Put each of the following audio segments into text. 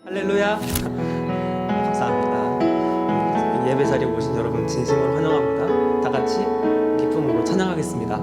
할렐루야. 네, 감사합니다. 이 예배 자리에 오신 여러분 진심으로 환영합니다. 다 같이 기쁨으로 찬양하겠습니다.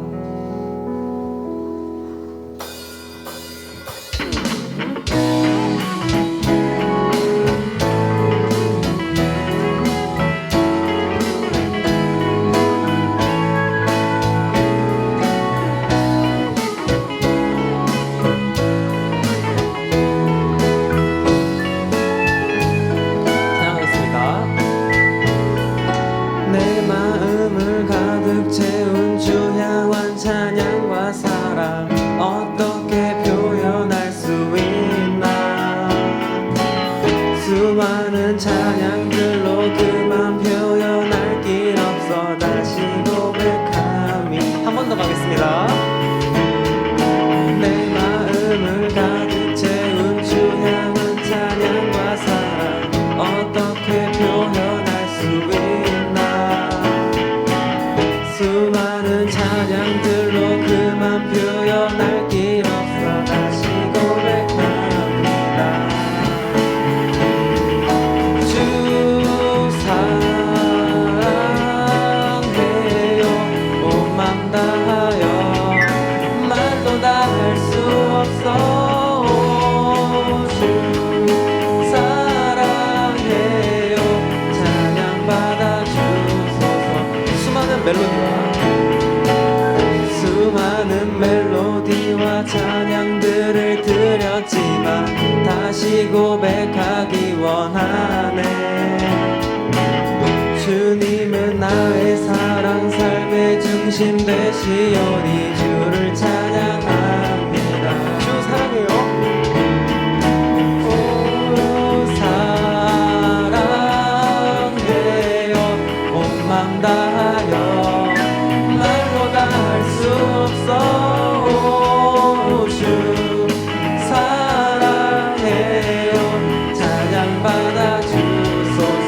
내 마음을 가득 채운 주 향한 찬양과 사랑 어떻게 표현할 수 있나. 수많은 찬양들로 그만 표현할 길 없어 다시 고백함이. 한 번 더 가겠습니다. 내 마음을 가득 채운 주 향한 찬양과 사랑 어떻게 표현할 수 있나. 수많은 찬양들로 그만 표현할 길 없어 다시 고백합니다. 주 사랑해요. 온 맘 다하여 말로 다 할 수 없어. 주 사랑해요. 찬양 받아주소서. 수많은 멜로디와 찬양들을 드렸지만 다시 고백하기 원하네. 주님은 나의 사랑 삶의 중심 되시오니 주를 찬양합니다. 주 사랑해요. 오 사랑해요. 온 맘 다하여 말로 다 할 수 없어. 오 주 사랑해요. 찬양 받아주소서.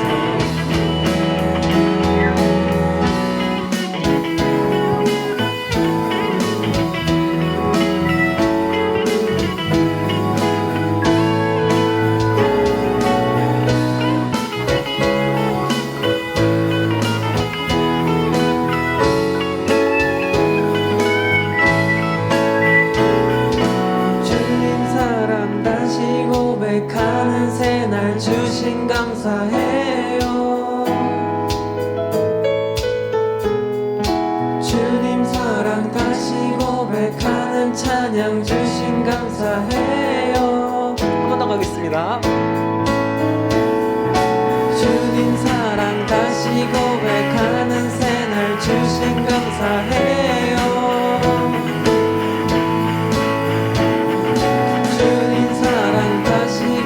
고백하는 새날 주신 감사해요. 주님 사랑 다시 고백하는 찬양 주신 감사해요. 한 번 더 가겠습니다. 주님 사랑 다시 고백하는 새날 주신 감사해요.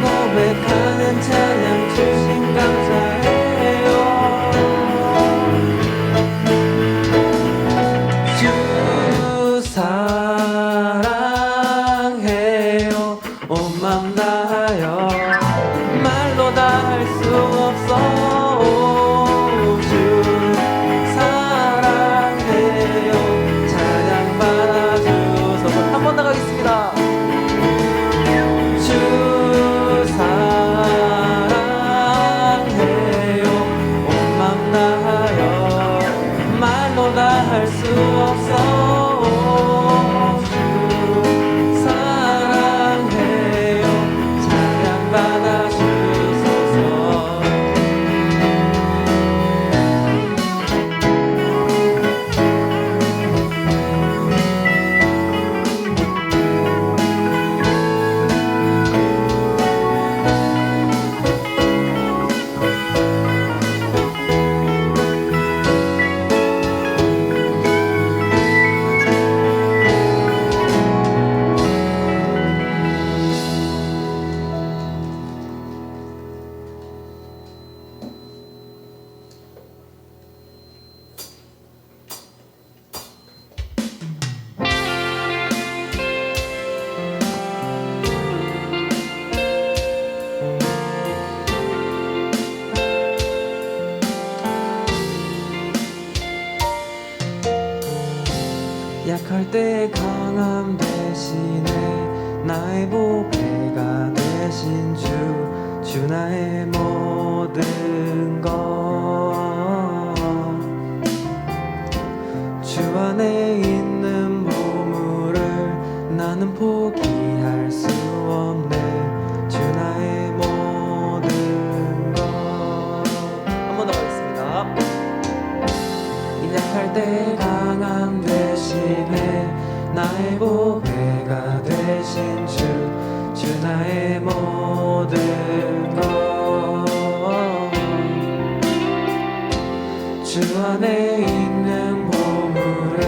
고백하는 찬양 주신 감사해요. 주 사랑해요. 온 맘 다하여 말로 다 할 수 없어. 주 사랑해요. 찬양 받아주소서. 한 번 더 가겠습니다. 사랑해요. 온 맘 다하여 말로 다 할 수 없어. 주 사랑해요. 찬양 받아주소서. 약할 때 강함 대신에 나의 보배가 되신 주 나의 모든 것. 주 안에 있는 보물을 나는 포기할 수 없네. 주 나의 모든 것. 한 번 더 가겠습니다. 약할 때 강함 대신에 나의 보배가 되신 주 나의 모든 것. 주 안에 있는 보물을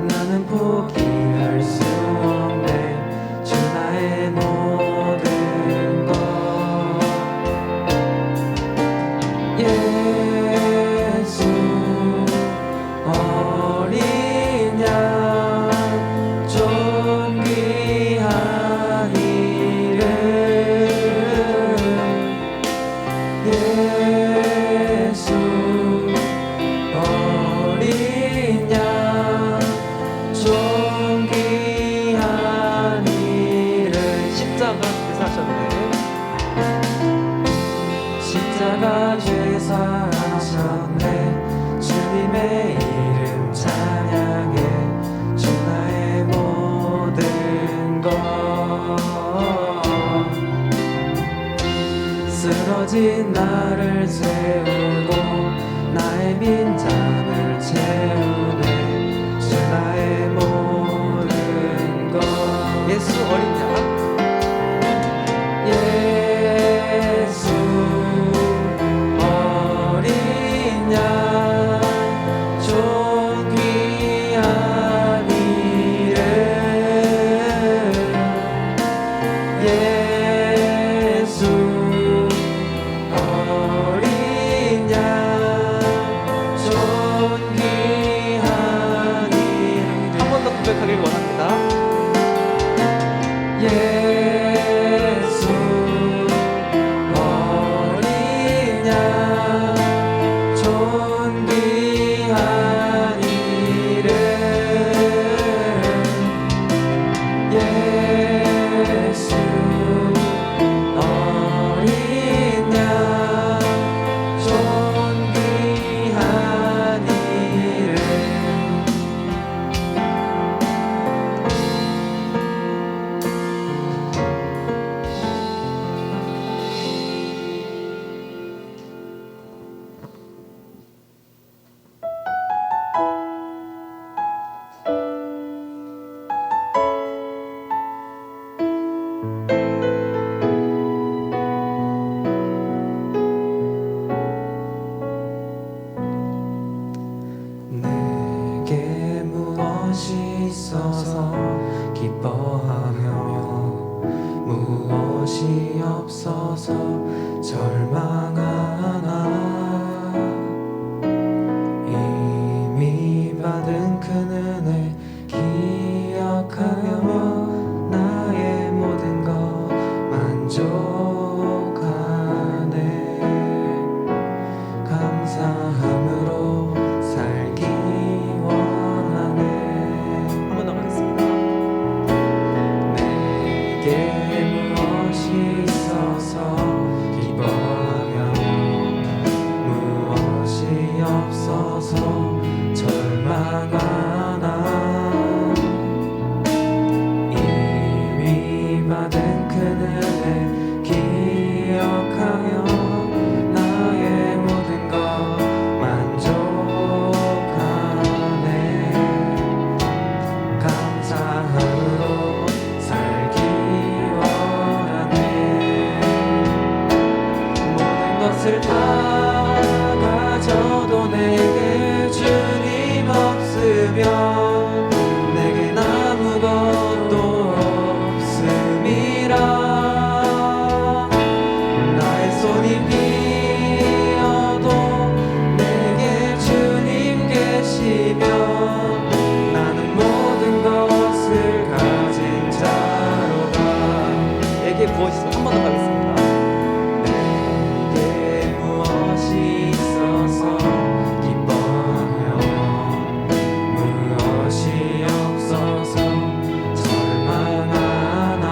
나는 포기할 수 없네. 주 나의 모든 것. 예수 어린 양 존귀한 이름. 예수 어린 양 존귀한 이름. 십자가 죄사하셨네. 십자가 죄사하셨네. 주님의 이름 찬양해. 주 나의 모든 것. 쓰러진 나를 세우고 나의 빈잔을 채우네. 주 나의 모든 것. 예수 어린 양. 예수 어린 양 존귀한 이름. 예수 어린 양 존귀한 이름. 한 번 더 고백하길 원합니다. 예수 어린 양 존귀한 이름. 예수 어린 양 존귀한 이름. 내게 무엇이 있어서 기뻐하며 무엇이 없어서 절망하나. 이미 받은 큰 은혜 기억하며 나의 모든 것 만족하네. 감사함으로 살기 원하네. 한 번 더 가겠습니다. 내게 무엇이 있어서 기뻐하며 무엇이 없어서 절망하나. 이미 받은 큰 은혜 기억하며 나의 모든 것 만족하네. 감사함으로 살기 원하네. 모든 것을 다 가져도 내게 주님 없으면 내겐 아무것도 없음이라. 나의 손이 비어도 내게 주님 계시면 나는 모든 것을 가진 자로다. 내게 무엇이 있어? 한 번 더 가겠습니다. 내게 무엇이 있어서 기뻐하며 무엇이 없어서 절망하나.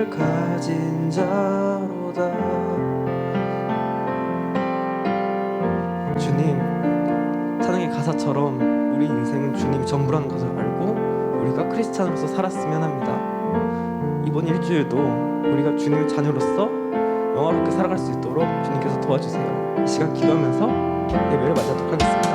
생명을 가진 자로다. 주님, 찬양의 가사처럼 우리 인생은 주님이 전부라는 것을 알고 우리가 크리스찬으로서 살았으면 합니다. 이번 일주일도 우리가 주님의 자녀로서 영화롭게 살아갈 수 있도록 주님께서 도와주세요. 이 시간 기도하면서 예배를 맞이하도록 하겠습니다.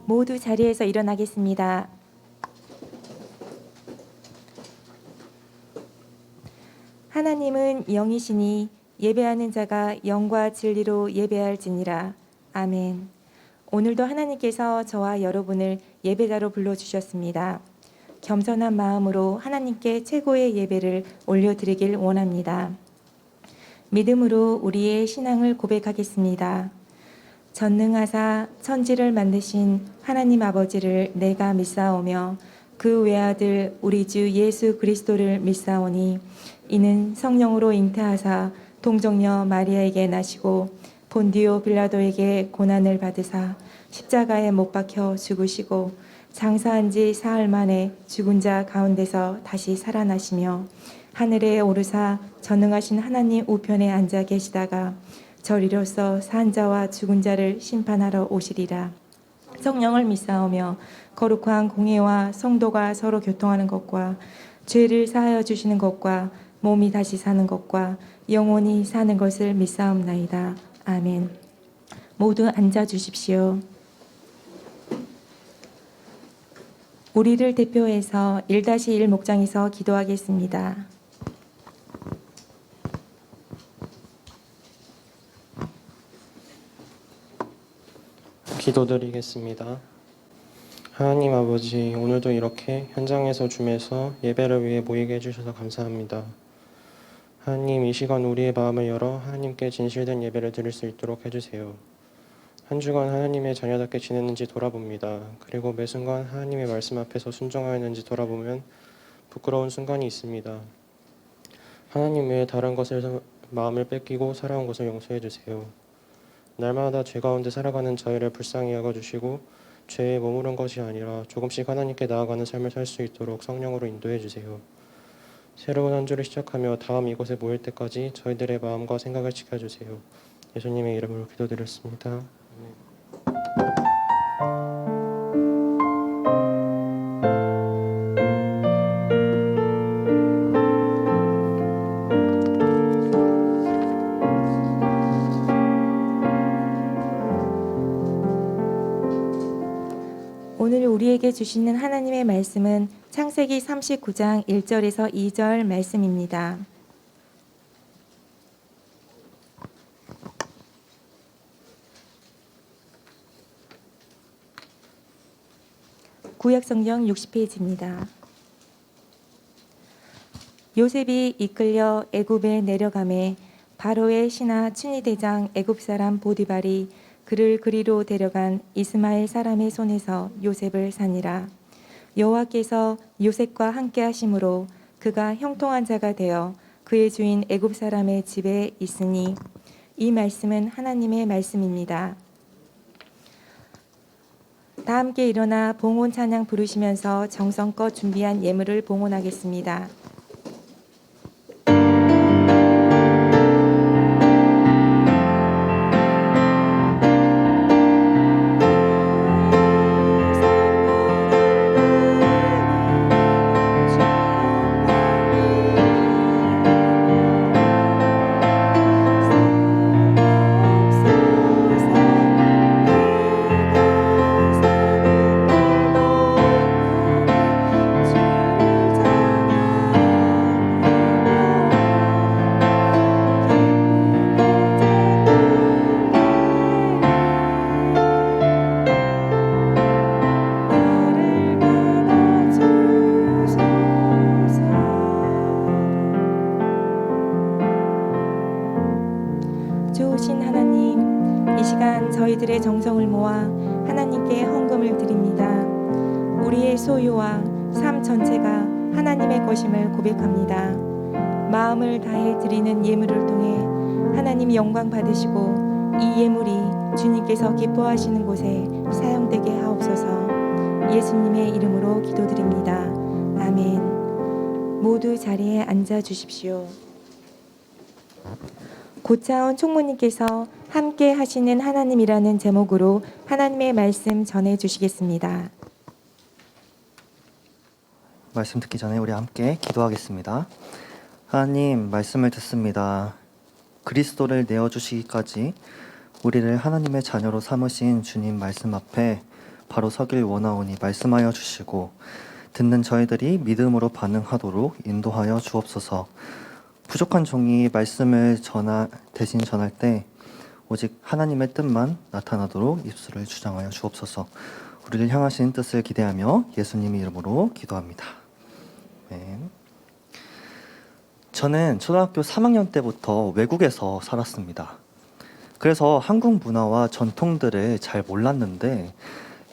모두 자리에서 일어나겠습니다. 하나님은 영이시니 예배하는 자가 영과 진리로 예배할지니라. 아멘. 오늘도 하나님께서 저와 여러분을 예배자로 불러주셨습니다. 겸손한 마음으로 하나님께 최고의 예배를 올려드리길 원합니다. 믿음으로 우리의 신앙을 고백하겠습니다. 전능하사 천지를 만드신 하나님 아버지를 내가 믿사오며 그 외아들 우리 주 예수 그리스도를 믿사오니 이는 성령으로 잉태하사 동정녀 마리아에게 나시고 본디오 빌라도에게 고난을 받으사 십자가에 못 박혀 죽으시고 장사한 지 사흘 만에 죽은 자 가운데서 다시 살아나시며 하늘에 오르사 전능하신 하나님 우편에 앉아 계시다가 저리로서 산 자와 죽은 자를 심판하러 오시리라. 성령을 믿사오며 거룩한 공회와 성도가 서로 교통하는 것과 죄를 사하여 주시는 것과 몸이 다시 사는 것과 영원히 사는 것을 믿사옵나이다. 아멘. 모두 앉아 주십시오. 우리를 대표해서 1-1 목장에서 기도하겠습니다. 기도드리겠습니다. 하나님 아버지, 오늘도 이렇게 현장에서 줌에서 예배를 위해 모이게 해주셔서 감사합니다. 하나님, 이 시간 우리의 마음을 열어 하나님께 진실된 예배를 드릴 수 있도록 해주세요. 한 주간 하나님의 자녀답게 지냈는지 돌아봅니다. 그리고 매 순간 하나님의 말씀 앞에서 순종하였는지 돌아보면 부끄러운 순간이 있습니다. 하나님 외에 다른 것을 마음을 뺏기고 살아온 것을 용서해 주세요. 날마다 죄 가운데 살아가는 저희를 불쌍히 여겨주시고 죄에 머무른 것이 아니라 조금씩 하나님께 나아가는 삶을 살 수 있도록 성령으로 인도해 주세요. 새로운 한 주를 시작하며 다음 이곳에 모일 때까지 저희들의 마음과 생각을 지켜주세요. 예수님의 이름으로 기도드렸습니다. 아멘. 오늘 우리에게 주시는 하나님의 말씀은 창세기 39장 1절에서 2절 말씀입니다. 구약성경 60페이지입니다. 요셉이 이끌려 애굽에 내려가매 바로의 신하 춘희대장 애굽사람 보디발이 그를 그리로 데려간 이스마엘 사람의 손에서 요셉을 사니라. 여호와께서 요셉과 함께 하심으로 그가 형통한 자가 되어 그의 주인 애굽 사람의 집에 있으니 이 말씀은 하나님의 말씀입니다. 다 함께 일어나 봉헌 찬양 부르시면서 정성껏 준비한 예물을 봉헌하겠습니다. 좋으신 하나님, 이 시간 저희들의 정성을 모아 하나님께 헌금을 드립니다. 우리의 소유와 삶 전체가 하나님의 것임을 고백합니다. 마음을 다해 드리는 예물을 통해 하나님이 영광 받으시고 이 예물이 주님께서 기뻐하시는 곳에 사용되게 하옵소서. 예수님의 이름으로 기도드립니다. 아멘. 모두 자리에 앉아 주십시오. 고차원 총무님께서 함께 하시는 하나님이라는 제목으로 하나님의 말씀 전해 주시겠습니다. 말씀 듣기 전에 우리 함께 기도하겠습니다. 하나님, 말씀을 듣습니다. 그리스도를 내어주시기까지 우리를 하나님의 자녀로 삼으신 주님 말씀 앞에 바로 서길 원하오니 말씀하여 주시고 듣는 저희들이 믿음으로 반응하도록 인도하여 주옵소서. 부족한 종이 말씀을 대신 전할 때 오직 하나님의 뜻만 나타나도록 입술을 주장하여 주옵소서. 우리를 향하신 뜻을 기대하며 예수님의 이름으로 기도합니다. 네. 저는 초등학교 3학년 때부터 외국에서 살았습니다. 그래서 한국 문화와 전통들을 잘 몰랐는데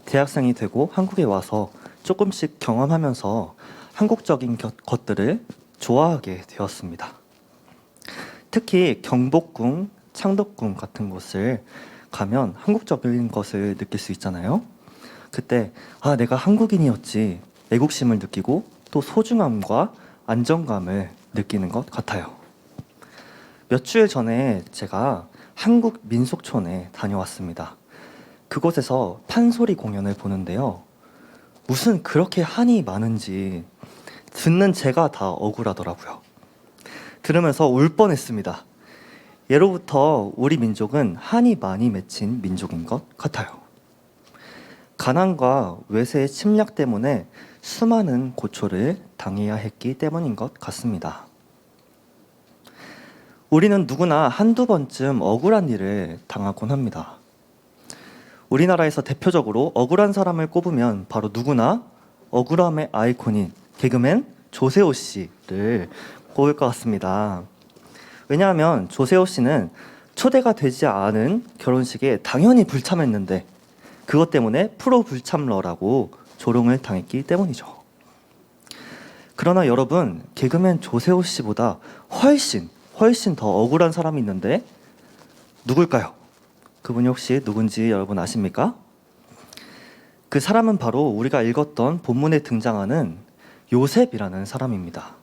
대학생이 되고 한국에 와서 조금씩 경험하면서 한국적인 것들을 좋아하게 되었습니다. 특히 경복궁, 창덕궁 같은 곳을 가면 한국적인 것을 느낄 수 있잖아요. 그때 내가 한국인이었지 애국심을 느끼고 또 소중함과 안정감을 느끼는 것 같아요. 몇 주일 전에 제가 한국 민속촌에 다녀왔습니다. 그곳에서 판소리 공연을 보는데요. 무슨 그렇게 한이 많은지 듣는 제가 다 억울하더라고요. 들으면서 울 뻔했습니다. 예로부터 우리 민족은 한이 많이 맺힌 민족인 것 같아요. 가난과 외세의 침략 때문에 수많은 고초를 당해야 했기 때문인 것 같습니다. 우리는 누구나 한두 번쯤 억울한 일을 당하곤 합니다. 우리나라에서 대표적으로 억울한 사람을 꼽으면 바로 누구나 억울함의 아이콘인 개그맨 조세호 씨를 꼽을 것 같습니다. 왜냐하면 조세호 씨는 초대가 되지 않은 결혼식에 당연히 불참했는데 그것 때문에 프로 불참러라고 조롱을 당했기 때문이죠. 그러나 여러분, 개그맨 조세호 씨보다 훨씬 더 억울한 사람이 있는데 누굴까요? 그분이 혹시 누군지 여러분 아십니까? 그 사람은 바로 우리가 읽었던 본문에 등장하는 요셉이라는 사람입니다.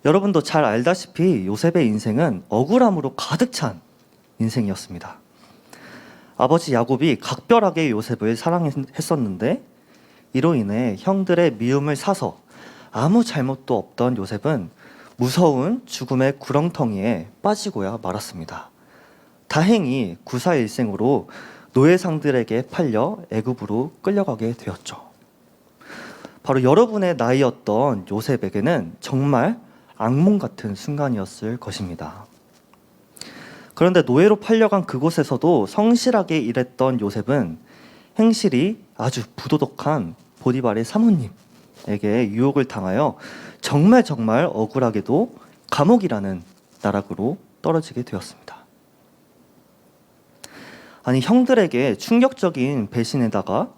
여러분도 잘 알다시피 요셉의 인생은 억울함으로 가득 찬 인생이었습니다. 아버지 야곱이 각별하게 요셉을 사랑했었는데 이로 인해 형들의 미움을 사서 아무 잘못도 없던 요셉은 무서운 죽음의 구렁텅이에 빠지고야 말았습니다. 다행히 구사일생으로 노예상들에게 팔려 애굽으로 끌려가게 되었죠. 바로 여러분의 나이였던 요셉에게는 정말 악몽 같은 순간이었을 것입니다. 그런데 노예로 팔려간 그곳에서도 성실하게 일했던 요셉은 행실이 아주 부도덕한 보디발의 사모님에게 유혹을 당하여 정말 억울하게도 감옥이라는 나락으로 떨어지게 되었습니다. 아니, 형들에게 충격적인 배신에다가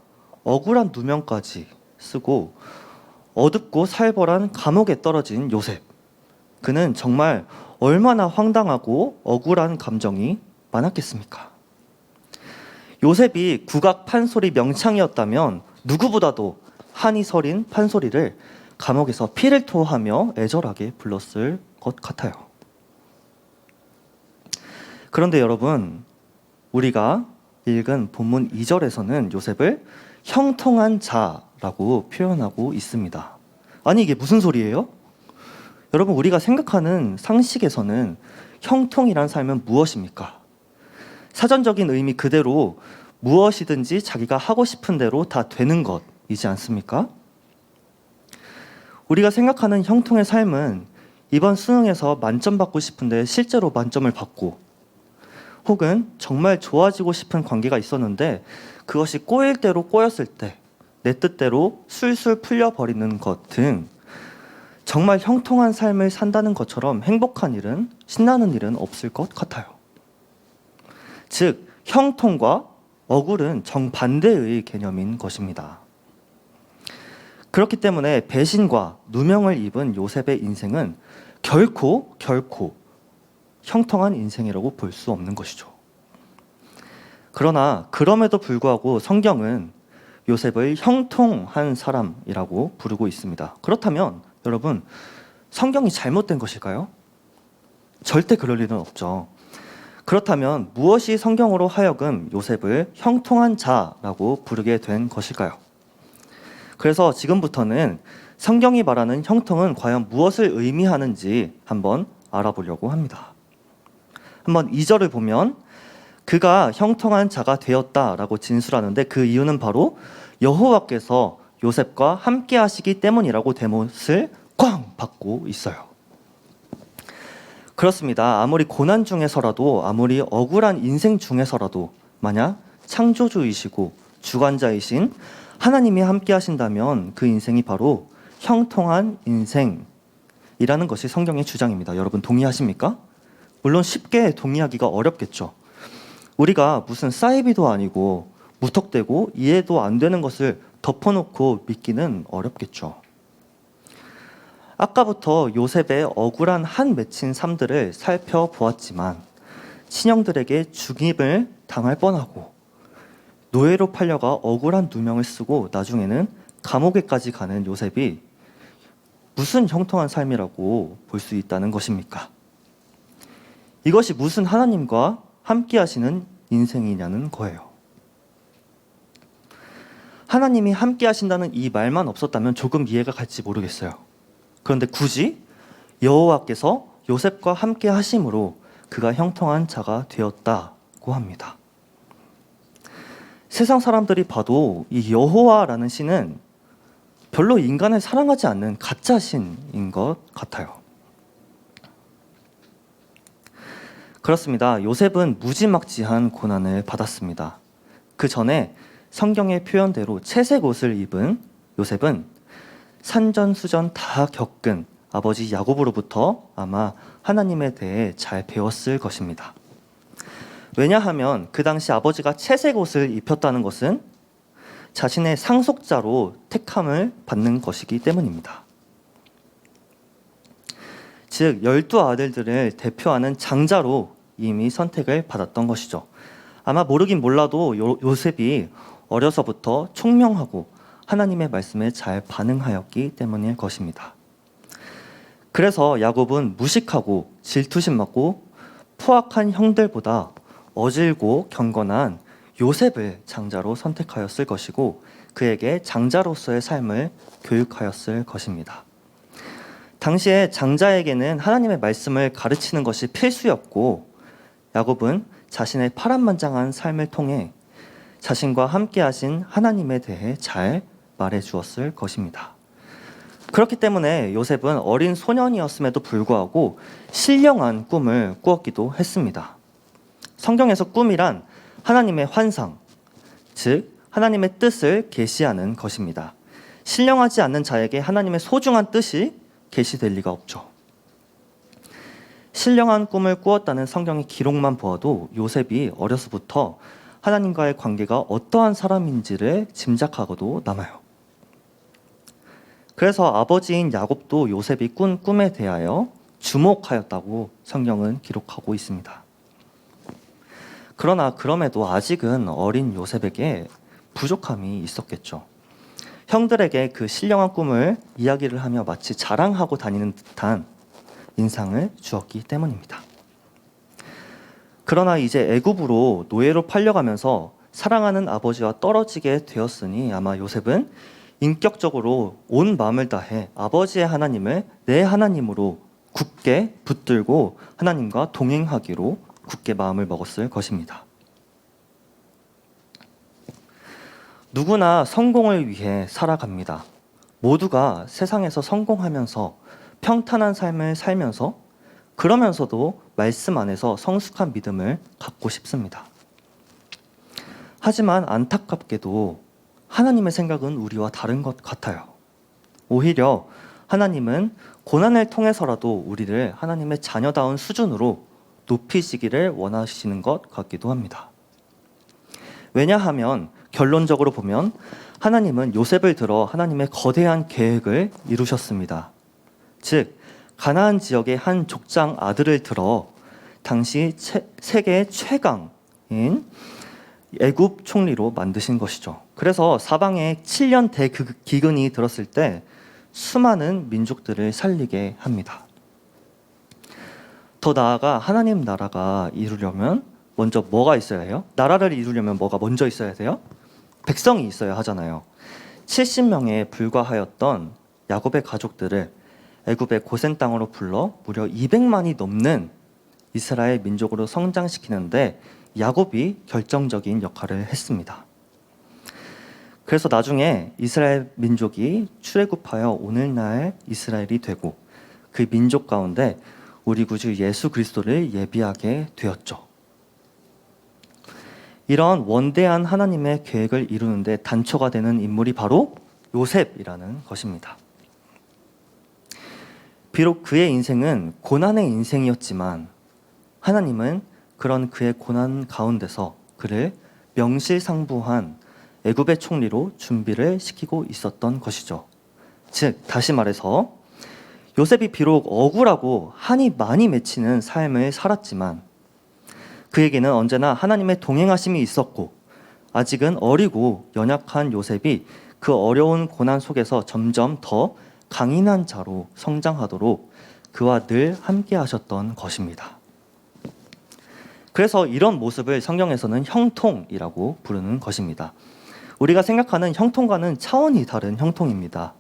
억울한 누명까지 쓰고 어둡고 살벌한 감옥에 떨어진 요셉. 그는 정말 얼마나 황당하고 억울한 감정이 많았겠습니까? 요셉이 국악 판소리 명창이었다면 누구보다도 한이 서린 판소리를 감옥에서 피를 토하며 애절하게 불렀을 것 같아요. 그런데 여러분, 우리가 읽은 본문 2절에서는 요셉을 형통한 자라고 표현하고 있습니다. 아니, 이게 무슨 소리예요? 여러분, 우리가 생각하는 상식에서는 형통이란 삶은 무엇입니까? 사전적인 의미 그대로 무엇이든지 자기가 하고 싶은 대로 다 되는 것이지 않습니까? 우리가 생각하는 형통의 삶은 이번 수능에서 만점 받고 싶은데 실제로 만점을 받고, 혹은 정말 좋아지고 싶은 관계가 있었는데 그것이 꼬일 대로 꼬였을 때 내 뜻대로 술술 풀려버리는 것 등 정말 형통한 삶을 산다는 것처럼 행복한 일은, 신나는 일은 없을 것 같아요. 즉 형통과 억울은 정반대의 개념인 것입니다. 그렇기 때문에 배신과 누명을 입은 요셉의 인생은 결코 형통한 인생이라고 볼 수 없는 것이죠. 그러나 그럼에도 불구하고 성경은 요셉을 형통한 사람이라고 부르고 있습니다. 그렇다면 여러분, 성경이 잘못된 것일까요? 절대 그럴 일은 없죠. 그렇다면 무엇이 성경으로 하여금 요셉을 형통한 자라고 부르게 된 것일까요? 그래서 지금부터는 성경이 말하는 형통은 과연 무엇을 의미하는지 한번 알아보려고 합니다. 한번 2절을 보면 그가 형통한 자가 되었다라고 진술하는데 그 이유는 바로 여호와께서 요셉과 함께 하시기 때문이라고 대못을 꽝 받고 있어요. 그렇습니다. 아무리 고난 중에서라도, 아무리 억울한 인생 중에서라도 만약 창조주이시고 주관자이신 하나님이 함께 하신다면 그 인생이 바로 형통한 인생이라는 것이 성경의 주장입니다. 여러분 동의하십니까? 물론 쉽게 동의하기가 어렵겠죠. 우리가 무슨 사이비도 아니고 무턱대고 이해도 안 되는 것을 덮어놓고 믿기는 어렵겠죠. 아까부터 요셉의 억울한 한 맺힌 삶들을 살펴보았지만 친형들에게 죽임을 당할 뻔하고 노예로 팔려가 억울한 누명을 쓰고 나중에는 감옥에까지 가는 요셉이 무슨 형통한 삶이라고 볼 수 있다는 것입니까? 이것이 무슨 하나님과 함께 하시는 인생이냐는 거예요. 하나님이 함께 하신다는 이 말만 없었다면 조금 이해가 갈지 모르겠어요. 그런데 굳이 여호와께서 요셉과 함께 하심으로 그가 형통한 자가 되었다고 합니다. 세상 사람들이 봐도 이 여호와라는 신은 별로 인간을 사랑하지 않는 가짜 신인 것 같아요. 그렇습니다. 요셉은 무지막지한 고난을 받았습니다. 그 전에 성경의 표현대로 채색 옷을 입은 요셉은 산전수전 다 겪은 아버지 야곱으로부터 아마 하나님에 대해 잘 배웠을 것입니다. 왜냐하면 그 당시 아버지가 채색 옷을 입혔다는 것은 자신의 상속자로 택함을 받는 것이기 때문입니다. 즉 12아들들을 대표하는 장자로 이미 선택을 받았던 것이죠. 아마 모르긴 몰라도 요셉이 어려서부터 총명하고 하나님의 말씀에 잘 반응하였기 때문일 것입니다. 그래서 야곱은 무식하고 질투심 많고 포악한 형들보다 어질고 경건한 요셉을 장자로 선택하였을 것이고 그에게 장자로서의 삶을 교육하였을 것입니다. 당시에 장자에게는 하나님의 말씀을 가르치는 것이 필수였고 야곱은 자신의 파란만장한 삶을 통해 자신과 함께 하신 하나님에 대해 잘 말해주었을 것입니다. 그렇기 때문에 요셉은 어린 소년이었음에도 불구하고 신령한 꿈을 꾸었기도 했습니다. 성경에서 꿈이란 하나님의 환상, 즉 하나님의 뜻을 계시하는 것입니다. 신령하지 않는 자에게 하나님의 소중한 뜻이 계시될 리가 없죠. 신령한 꿈을 꾸었다는 성경의 기록만 보아도 요셉이 어려서부터 하나님과의 관계가 어떠한 사람인지를 짐작하고도 남아요. 그래서 아버지인 야곱도 요셉이 꾼 꿈에 대하여 주목하였다고 성경은 기록하고 있습니다. 그러나 그럼에도 아직은 어린 요셉에게 부족함이 있었겠죠. 형들에게 그 신령한 꿈을 이야기를 하며 마치 자랑하고 다니는 듯한 인상을 주었기 때문입니다. 그러나 이제 애굽으로 노예로 팔려가면서 사랑하는 아버지와 떨어지게 되었으니 아마 요셉은 인격적으로 온 마음을 다해 아버지의 하나님을 내 하나님으로 굳게 붙들고 하나님과 동행하기로 굳게 마음을 먹었을 것입니다. 누구나 성공을 위해 살아갑니다. 모두가 세상에서 성공하면서 평탄한 삶을 살면서 그러면서도 말씀 안에서 성숙한 믿음을 갖고 싶습니다. 하지만 안타깝게도 하나님의 생각은 우리와 다른 것 같아요. 오히려 하나님은 고난을 통해서라도 우리를 하나님의 자녀다운 수준으로 높이시기를 원하시는 것 같기도 합니다. 왜냐하면 결론적으로 보면 하나님은 요셉을 들어 하나님의 거대한 계획을 이루셨습니다. 즉 가나안 지역의 한 족장 아들을 들어 당시 세계 최강인 애굽 총리로 만드신 것이죠. 그래서 사방에 7년 대기근이 들었을 때 수많은 민족들을 살리게 합니다. 더 나아가 하나님 나라가 이루려면 먼저 뭐가 있어야 해요? 나라를 이루려면 뭐가 먼저 있어야 돼요? 백성이 있어야 하잖아요. 70명에 불과하였던 야곱의 가족들을 애굽의 고센 땅으로 불러 무려 200만이 넘는 이스라엘 민족으로 성장시키는데 야곱이 결정적인 역할을 했습니다. 그래서 나중에 이스라엘 민족이 출애굽하여 오늘날 이스라엘이 되고 그 민족 가운데 우리 구주 예수 그리스도를 예비하게 되었죠. 이런 원대한 하나님의 계획을 이루는데 단초가 되는 인물이 바로 요셉이라는 것입니다. 비록 그의 인생은 고난의 인생이었지만 하나님은 그런 그의 고난 가운데서 그를 명실상부한 애굽의 총리로 준비를 시키고 있었던 것이죠. 즉 다시 말해서 요셉이 비록 억울하고 한이 많이 맺히는 삶을 살았지만 그에게는 언제나 하나님의 동행하심이 있었고 아직은 어리고 연약한 요셉이 그 어려운 고난 속에서 점점 더 강인한 자로 성장하도록 그와 늘 함께 하셨던 것입니다. 그래서 이런 모습을 성경에서는 형통이라고 부르는 것입니다. 우리가 생각하는 형통과는 차원이 다른 형통입니다.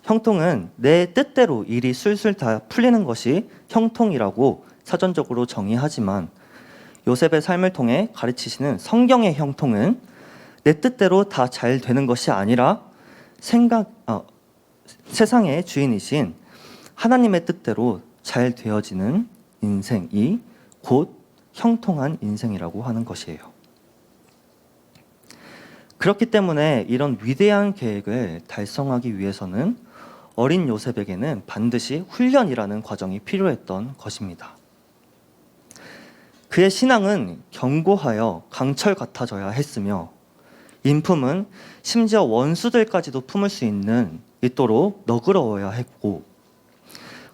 형통은 내 뜻대로 일이 술술 다 풀리는 것이 형통이라고 사전적으로 정의하지만 요셉의 삶을 통해 가르치시는 성경의 형통은 내 뜻대로 다 잘 되는 것이 아니라 세상의 주인이신 하나님의 뜻대로 잘 되어지는 인생이 곧 형통한 인생이라고 하는 것이에요. 그렇기 때문에 이런 위대한 계획을 달성하기 위해서는 어린 요셉에게는 반드시 훈련이라는 과정이 필요했던 것입니다. 그의 신앙은 견고하여 강철 같아져야 했으며 인품은 심지어 원수들까지도 품을 수 있도록 너그러워야 했고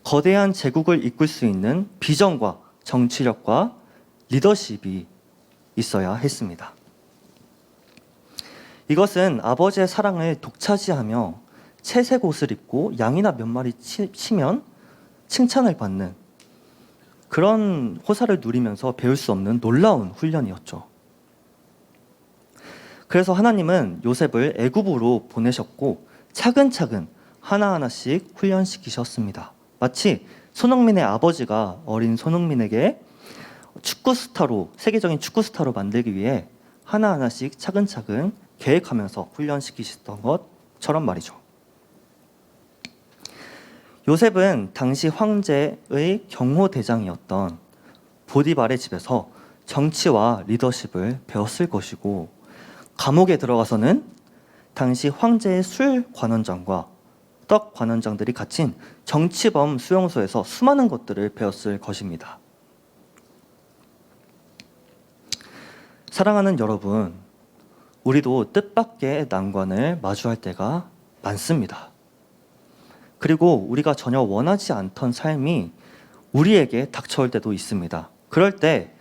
거대한 제국을 이끌 수 있는 비전과 정치력과 리더십이 있어야 했습니다. 이것은 아버지의 사랑을 독차지하며 채색 옷을 입고 양이나 몇 마리 치면 칭찬을 받는 그런 호사를 누리면서 배울 수 없는 놀라운 훈련이었죠. 그래서 하나님은 요셉을 애굽으로 보내셨고 차근차근 하나하나씩 훈련시키셨습니다. 마치 손흥민의 아버지가 어린 손흥민에게 세계적인 축구 스타로 만들기 위해 하나하나씩 차근차근 계획하면서 훈련시키셨던 것처럼 말이죠. 요셉은 당시 황제의 경호대장이었던 보디발의 집에서 정치와 리더십을 배웠을 것이고 감옥에 들어가서는 당시 황제의 술 관원장과 떡 관원장들이 갇힌 정치범 수용소에서 수많은 것들을 배웠을 것입니다. 사랑하는 여러분, 우리도 뜻밖의 난관을 마주할 때가 많습니다. 그리고 우리가 전혀 원하지 않던 삶이 우리에게 닥쳐올 때도 있습니다. 그럴 때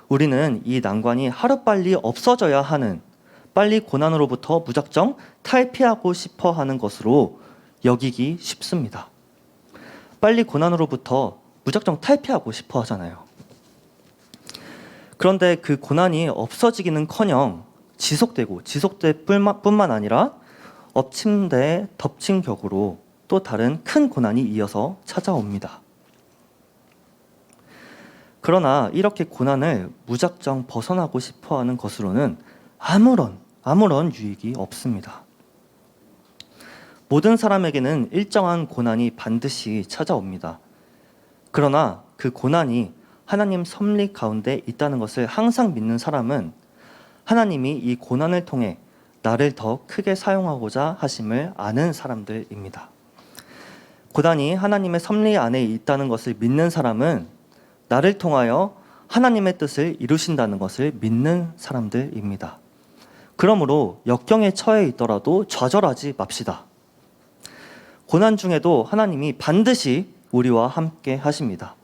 우리는 이 난관이 하루빨리 없어져야 하는, 빨리 고난으로부터 무작정 탈피하고 싶어 하는 것으로 여기기 쉽습니다. 빨리 고난으로부터 무작정 탈피하고 싶어 하잖아요. 그런데 그 고난이 없어지기는커녕 지속될 뿐만 아니라 엎친 데 덮친 격으로 또 다른 큰 고난이 이어서 찾아옵니다. 그러나 이렇게 고난을 무작정 벗어나고 싶어하는 것으로는 아무런 유익이 없습니다. 모든 사람에게는 일정한 고난이 반드시 찾아옵니다. 그러나 그 고난이 하나님 섭리 가운데 있다는 것을 항상 믿는 사람은 하나님이 이 고난을 통해 나를 더 크게 사용하고자 하심을 아는 사람들입니다. 고난이 하나님의 섭리 안에 있다는 것을 믿는 사람은 나를 통하여 하나님의 뜻을 이루신다는 것을 믿는 사람들입니다. 그러므로 역경에 처해 있더라도 좌절하지 맙시다. 고난 중에도 하나님이 반드시 우리와 함께 하십니다.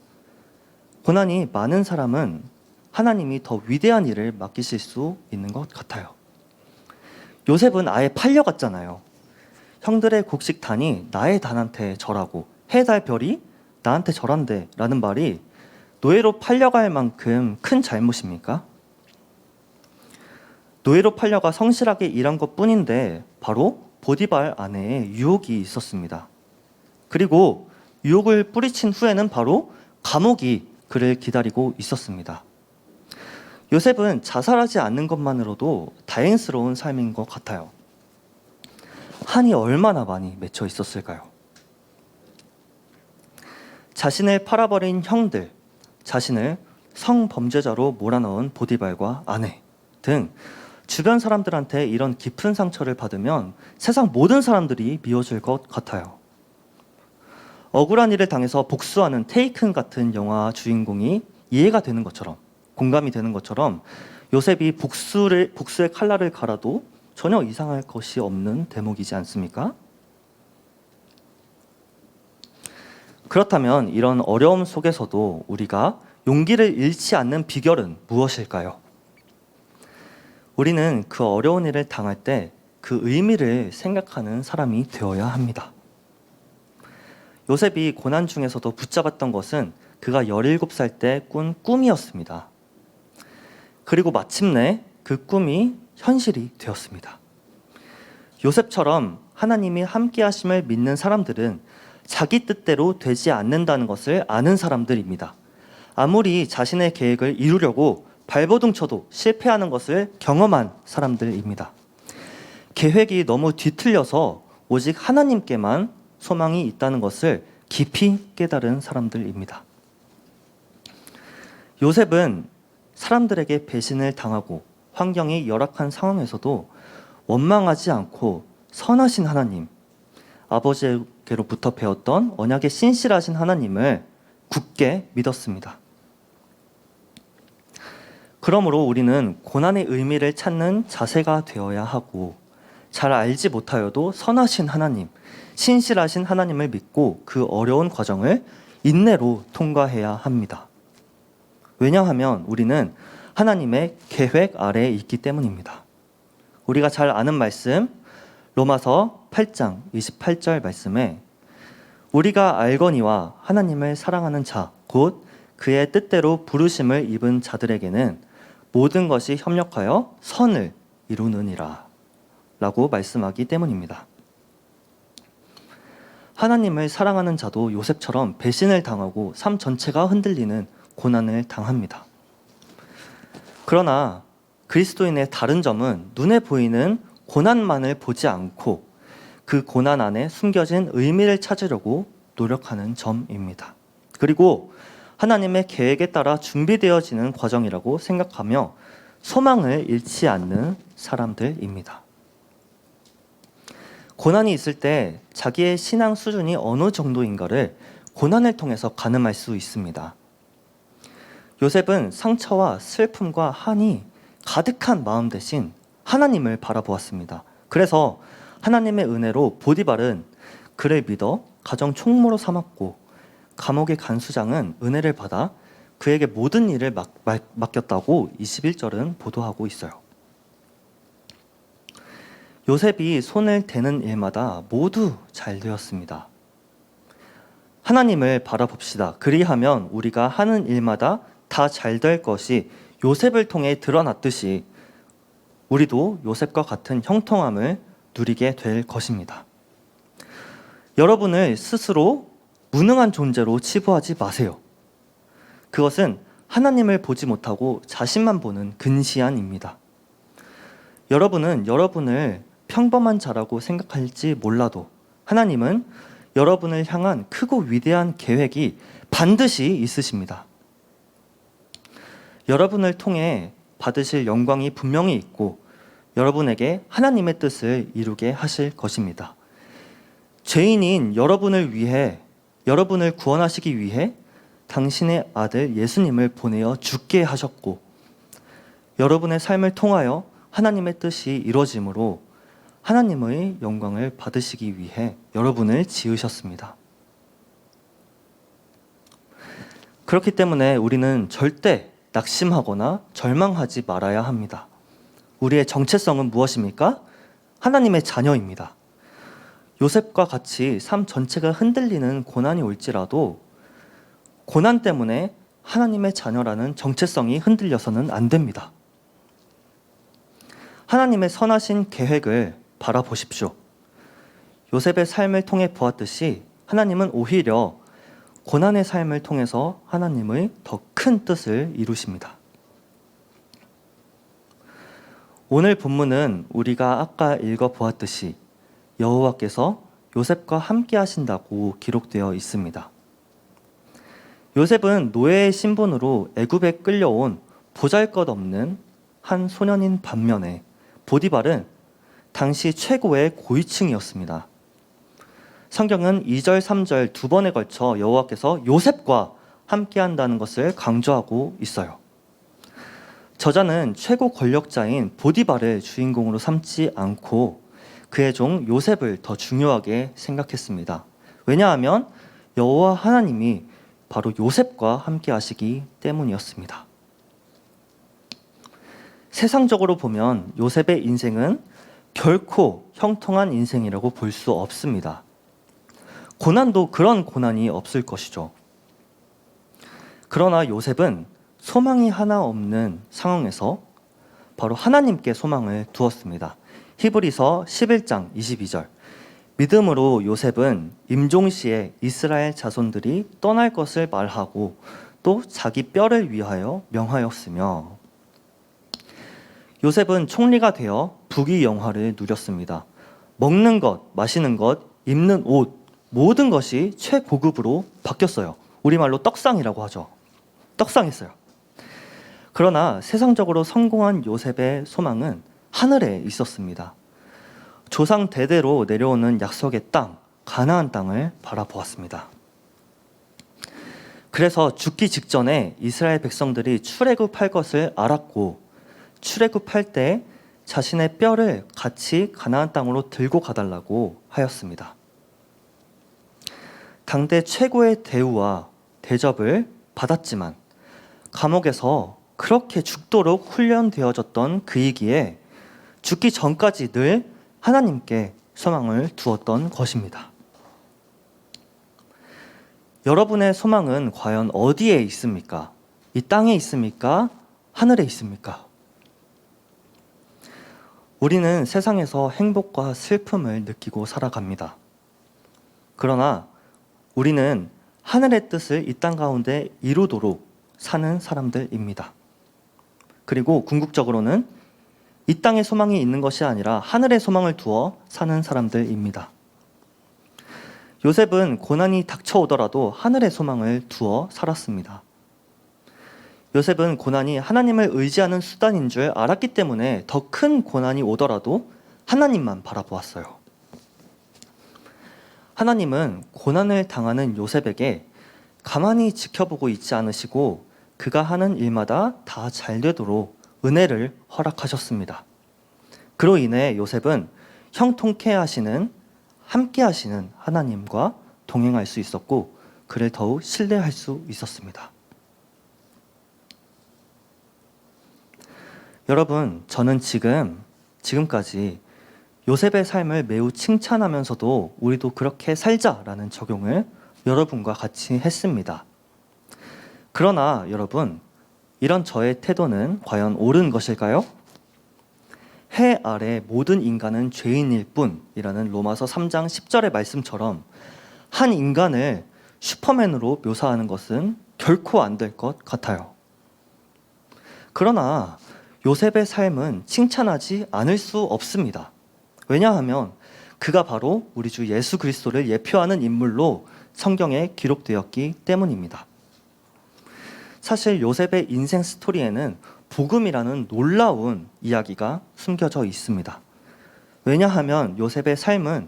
고난이 많은 사람은 하나님이 더 위대한 일을 맡기실 수 있는 것 같아요. 요셉은 아예 팔려갔잖아요. 형들의 곡식단이 나의 단한테 절하고 해, 달, 별이 나한테 절한대 라는 말이 노예로 팔려갈 만큼 큰 잘못입니까? 노예로 팔려가 성실하게 일한 것 뿐인데 바로 보디발 아내의 유혹이 있었습니다. 그리고 유혹을 뿌리친 후에는 바로 감옥이 그를 기다리고 있었습니다. 요셉은 자살하지 않는 것만으로도 다행스러운 삶인 것 같아요. 한이 얼마나 많이 맺혀 있었을까요? 자신을 팔아버린 형들, 자신을 성범죄자로 몰아넣은 보디발과 아내 등 주변 사람들한테 이런 깊은 상처를 받으면 세상 모든 사람들이 미워질 것 같아요. 억울한 일을 당해서 복수하는 테이큰 같은 영화 주인공이 이해가 되는 것처럼, 공감이 되는 것처럼 요셉이 복수의 칼날을 갈아도 전혀 이상할 것이 없는 대목이지 않습니까? 그렇다면 이런 어려움 속에서도 우리가 용기를 잃지 않는 비결은 무엇일까요? 우리는 그 어려운 일을 당할 때 그 의미를 생각하는 사람이 되어야 합니다. 요셉이 고난 중에서도 붙잡았던 것은 그가 17살 때 꾼 꿈이었습니다. 그리고 마침내 그 꿈이 현실이 되었습니다. 요셉처럼 하나님이 함께 하심을 믿는 사람들은 자기 뜻대로 되지 않는다는 것을 아는 사람들입니다. 아무리 자신의 계획을 이루려고 발버둥 쳐도 실패하는 것을 경험한 사람들입니다. 계획이 너무 뒤틀려서 오직 하나님께만 소망이 있다는 것을 깊이 깨달은 사람들입니다. 요셉은 사람들에게 배신을 당하고 환경이 열악한 상황에서도 원망하지 않고 선하신 하나님, 아버지에게로부터 배웠던 언약의 신실하신 하나님을 굳게 믿었습니다. 그러므로 우리는 고난의 의미를 찾는 자세가 되어야 하고 잘 알지 못하여도 선하신 하나님, 신실하신 하나님을 믿고 그 어려운 과정을 인내로 통과해야 합니다. 왜냐하면 우리는 하나님의 계획 아래에 있기 때문입니다. 우리가 잘 아는 말씀, 로마서 8장 28절 말씀에 우리가 알거니와 하나님을 사랑하는 자, 곧 그의 뜻대로 부르심을 입은 자들에게는 모든 것이 협력하여 선을 이루느니라 라고 말씀하기 때문입니다. 하나님을 사랑하는 자도 요셉처럼 배신을 당하고 삶 전체가 흔들리는 고난을 당합니다. 그러나 그리스도인의 다른 점은 눈에 보이는 고난만을 보지 않고 그 고난 안에 숨겨진 의미를 찾으려고 노력하는 점입니다. 그리고 하나님의 계획에 따라 준비되어지는 과정이라고 생각하며 소망을 잃지 않는 사람들입니다. 고난이 있을 때 자기의 신앙 수준이 어느 정도인가를 고난을 통해서 가늠할 수 있습니다. 요셉은 상처와 슬픔과 한이 가득한 마음 대신 하나님을 바라보았습니다. 그래서 하나님의 은혜로 보디발은 그를 믿어 가정 총무로 삼았고 감옥의 간수장은 은혜를 받아 그에게 모든 일을 맡겼다고 21절은 보도하고 있어요. 요셉이 손을 대는 일마다 모두 잘 되었습니다. 하나님을 바라봅시다. 그리하면 우리가 하는 일마다 다 잘 될 것이 요셉을 통해 드러났듯이 우리도 요셉과 같은 형통함을 누리게 될 것입니다. 여러분을 스스로 무능한 존재로 치부하지 마세요. 그것은 하나님을 보지 못하고 자신만 보는 근시안입니다. 여러분은 여러분을 평범한 자라고 생각할지 몰라도 하나님은 여러분을 향한 크고 위대한 계획이 반드시 있으십니다. 여러분을 통해 받으실 영광이 분명히 있고 여러분에게 하나님의 뜻을 이루게 하실 것입니다. 죄인인 여러분을 위해, 여러분을 구원하시기 위해 당신의 아들 예수님을 보내어 죽게 하셨고 여러분의 삶을 통하여 하나님의 뜻이 이루어짐으로 하나님의 영광을 받으시기 위해 여러분을 지으셨습니다. 그렇기 때문에 우리는 절대 낙심하거나 절망하지 말아야 합니다. 우리의 정체성은 무엇입니까? 하나님의 자녀입니다. 요셉과 같이 삶 전체가 흔들리는 고난이 올지라도 고난 때문에 하나님의 자녀라는 정체성이 흔들려서는 안 됩니다. 하나님의 선하신 계획을 바라보십시오. 요셉의 삶을 통해 보았듯이 하나님은 오히려 고난의 삶을 통해서 하나님의 더 큰 뜻을 이루십니다. 오늘 본문은 우리가 아까 읽어보았듯이 여호와께서 요셉과 함께 하신다고 기록되어 있습니다. 요셉은 노예의 신분으로 애굽에 끌려온 보잘것없는 한 소년인 반면에 보디발은 당시 최고의 고위층이었습니다. 성경은 2절, 3절 두 번에 걸쳐 여호와께서 요셉과 함께 한다는 것을 강조하고 있어요. 저자는 최고 권력자인 보디발을 주인공으로 삼지 않고 그의 종 요셉을 더 중요하게 생각했습니다. 왜냐하면 여호와 하나님이 바로 요셉과 함께 하시기 때문이었습니다. 세상적으로 보면 요셉의 인생은 결코 형통한 인생이라고 볼 수 없습니다. 고난도 그런 고난이 없을 것이죠. 그러나 요셉은 소망이 하나 없는 상황에서 바로 하나님께 소망을 두었습니다. 히브리서 11장 22절. 믿음으로 요셉은 임종시에 이스라엘 자손들이 떠날 것을 말하고 또 자기 뼈를 위하여 명하였으며 요셉은 총리가 되어 부귀 영화를 누렸습니다. 먹는 것, 마시는 것, 입는 옷 모든 것이 최고급으로 바뀌었어요. 우리말로 떡상이라고 하죠. 떡상했어요. 그러나 세상적으로 성공한 요셉의 소망은 하늘에 있었습니다. 조상 대대로 내려오는 약속의 땅, 가나안 땅을 바라보았습니다. 그래서 죽기 직전에 이스라엘 백성들이 출애굽할 것을 알았고 출애굽할 때 자신의 뼈를 같이 가나안 땅으로 들고 가달라고 하였습니다. 당대 최고의 대우와 대접을 받았지만 감옥에서 그렇게 죽도록 훈련되어졌던 그이기에 죽기 전까지 늘 하나님께 소망을 두었던 것입니다. 여러분의 소망은 과연 어디에 있습니까? 이 땅에 있습니까? 하늘에 있습니까? 우리는 세상에서 행복과 슬픔을 느끼고 살아갑니다. 그러나 우리는 하늘의 뜻을 이 땅 가운데 이루도록 사는 사람들입니다. 그리고 궁극적으로는 이 땅에 소망이 있는 것이 아니라 하늘에 소망을 두어 사는 사람들입니다. 요셉은 고난이 닥쳐오더라도 하늘에 소망을 두어 살았습니다. 요셉은 고난이 하나님을 의지하는 수단인 줄 알았기 때문에 더 큰 고난이 오더라도 하나님만 바라보았어요. 하나님은 고난을 당하는 요셉에게 가만히 지켜보고 있지 않으시고 그가 하는 일마다 다 잘 되도록 은혜를 허락하셨습니다. 그로 인해 요셉은 형통케 하시는, 함께 하시는 하나님과 동행할 수 있었고 그를 더욱 신뢰할 수 있었습니다. 여러분, 저는 지금까지 요셉의 삶을 매우 칭찬하면서도 우리도 그렇게 살자라는 적용을 여러분과 같이 했습니다. 그러나 여러분, 이런 저의 태도는 과연 옳은 것일까요? 해 아래 모든 인간은 죄인일 뿐이라는 로마서 3장 10절의 말씀처럼 한 인간을 슈퍼맨으로 묘사하는 것은 결코 안 될 것 같아요. 그러나 요셉의 삶은 칭찬하지 않을 수 없습니다. 왜냐하면 그가 바로 우리 주 예수 그리스도를 예표하는 인물로 성경에 기록되었기 때문입니다. 사실 요셉의 인생 스토리에는 복음이라는 놀라운 이야기가 숨겨져 있습니다. 왜냐하면 요셉의 삶은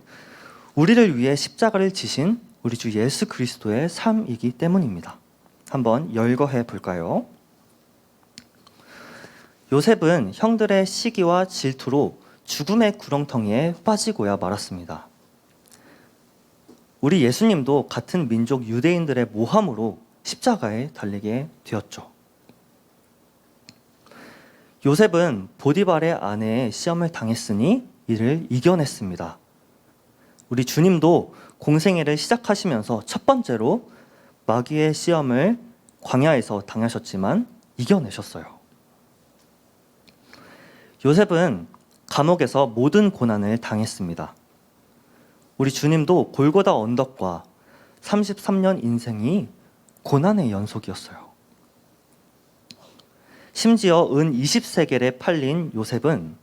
우리를 위해 십자가를 지신 우리 주 예수 그리스도의 삶이기 때문입니다. 한번 열거해 볼까요? 요셉은 형들의 시기와 질투로 죽음의 구렁텅이에 빠지고야 말았습니다. 우리 예수님도 같은 민족 유대인들의 모함으로 십자가에 달리게 되었죠. 요셉은 보디발의 아내의 시험을 당했으니 이를 이겨냈습니다. 우리 주님도 공생애를 시작하시면서 첫 번째로 마귀의 시험을 광야에서 당하셨지만 이겨내셨어요. 요셉은 감옥에서 모든 고난을 당했습니다. 우리 주님도 골고다 언덕과 33년 인생이 고난의 연속이었어요. 심지어 은 20세겔에 팔린 요셉은